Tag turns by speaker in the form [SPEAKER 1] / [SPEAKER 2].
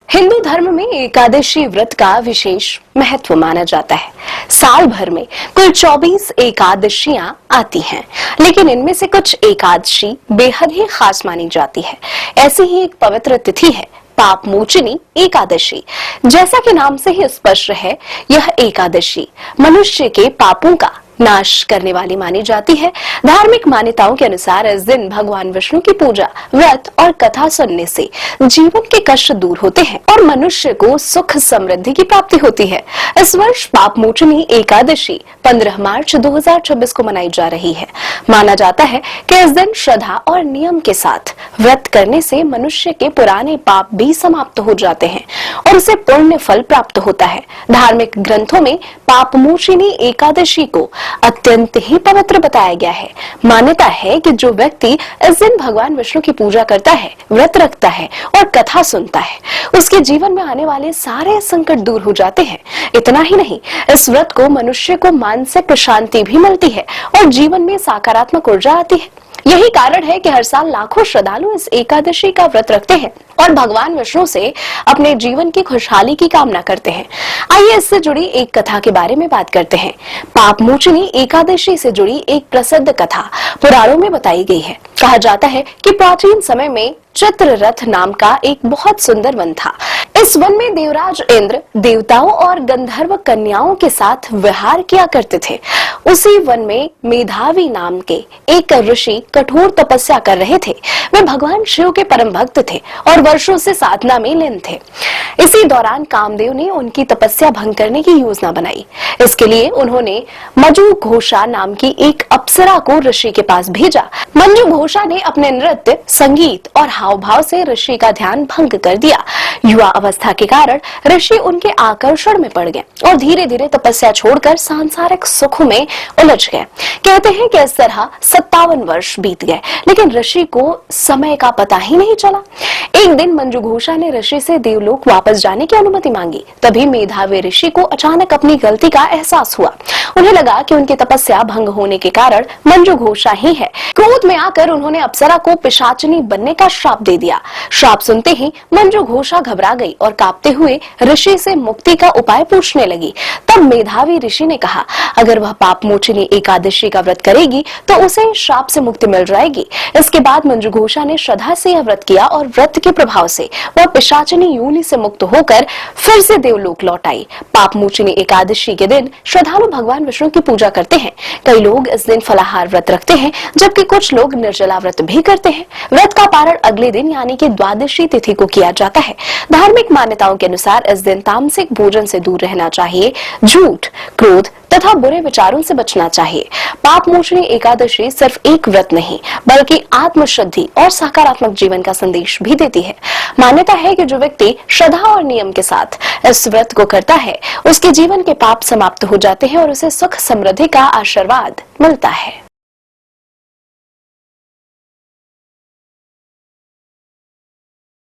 [SPEAKER 1] हिंदू धर्म में एकादशी व्रत का विशेष महत्व माना जाता है। साल भर में कुल 24 एकादशियां आती हैं, लेकिन इनमें से कुछ एकादशी बेहद ही खास मानी जाती है। ऐसी ही एक पवित्र तिथि है पाप मोचनी एकादशी। जैसा कि नाम से ही स्पष्ट है, यह एकादशी मनुष्य के पापों का नाश करने वाली मानी जाती है। धार्मिक मान्यताओं के अनुसार इस दिन भगवान विष्णु की पूजा, व्रत और कथा सुनने से जीवन के कष्ट दूर होते हैं और मनुष्य को सुख समृद्धि की प्राप्ति होती है। इस वर्ष पाप मोचनी एकादशी 15 मार्च 2026 को मनाई जा रही है। माना जाता है कि इस दिन श्रद्धा और नियम के साथ व्रत करने से मनुष्य के पुराने पाप भी समाप्त हो जाते हैं और उसे पुण्य फल प्राप्त होता है। धार्मिक ग्रंथों में पाप मोचनी एकादशी को अत्यंत ही पवित्र बताया गया है। मान्यता है कि जो व्यक्ति इस दिन भगवान विष्णु की पूजा करता है, व्रत रखता है और कथा सुनता है, उसके जीवन में आने वाले सारे संकट दूर हो जाते हैं। इतना ही नहीं, इस व्रत को मनुष्य को मानसिक शांति भी मिलती है और जीवन में सकारात्मक ऊर्जा आती है। यही कारण है कि हर साल लाखों श्रद्धालु इस एकादशी का व्रत रखते हैं और भगवान विष्णु से अपने जीवन की खुशहाली की कामना करते हैं। आइए इससे जुड़ी एक कथा के बारे में बात करते हैं। पाप मोचनी एकादशी से जुड़ी एक प्रसिद्ध कथा पुराणों में बताई गई है। कहा जाता है कि प्राचीन समय में चित्ररथ नाम का एक बहुत सुंदर वन था। इस वन में देवराज इंद्र देवताओं और गंधर्व कन्याओं के साथ विहार किया करते थे। उसी वन में मेधावी नाम के एक ऋषि कठोर तपस्या कर रहे थे। वे भगवान शिव के परम भक्त थे और वर्षों से साधना में लीन थे। इसी दौरान कामदेव ने उनकी तपस्या भंग करने की योजना बनाई। इसके लिए उन्होंने मंजू घोषा नाम की एक अप्सरा को ऋषि के पास भेजा। मंजू घोषा ने अपने नृत्य, संगीत और हाव भाव से ऋषि का ध्यान भंग कर दिया। युवा अवस्था के कारण ऋषि उनके आकर्षण में पड़ गए और धीरे धीरे तपस्या छोड़कर सांसारिक सुख में उलझ गए। कहते हैं कि इस तरह 57 वर्ष बीत गए, लेकिन ऋषि को समय का पता ही नहीं चला। एक दिन मंजू घोषा ने ऋषि से देवलोक वापस जाने की अनुमति मांगी। तभी मेधावी ऋषि को अचानक अपनी गलती का एहसास हुआ। उन्हें लगा कि उनकी तपस्या भंग होने के कारण मंजू घोषा ही है। क्रोध में आकर उन्होंने अप्सरा को पिशाचिनी बनने का श्राप दे दिया। श्राप सुनते ही मंजू घोषा घबरा गई और कांपते हुए ऋषि से मुक्ति का उपाय पूछने लगी। तब मेधावी ऋषि ने कहा, अगर वह पाप मोचनी एकादशी का व्रत करेगी तो उसे श्राप से मुक्ति मिल जाएगी। इसके बाद मंजू घोषा ने श्रद्धा से यह व्रत किया और व्रत के प्रभाव से वह पिशाचिनी योनि से मुक्त होकर फिर से देवलोक लौट आई। पाप मोचनी एकादशी के दिन श्रद्धालु भगवान विष्णु की पूजा करते हैं। कई लोग इस दिन फलाहार व्रत रखते हैं, जबकि कुछ लोग निर्जला व्रत भी करते हैं। व्रत का पारण अगले दिन यानी कि द्वादशी तिथि को किया जाता है। धार्मिक मान्यताओं के अनुसार इस दिन तामसिक भोजन से दूर रहना चाहिए, झूठ, क्रोध तथा बुरे विचारों से बचना चाहिए। पाप मोचनी एकादशी सिर्फ एक व्रत नहीं, बल्कि आत्मशुद्धि और सकारात्मक जीवन का संदेश भी देती है। मान्यता है कि जो व्यक्ति श्रद्धा और नियम के साथ इस व्रत को करता है, उसके जीवन के पाप समाप्त हो जाते हैं और उसे सुख समृद्धि का आशीर्वाद मिलता है।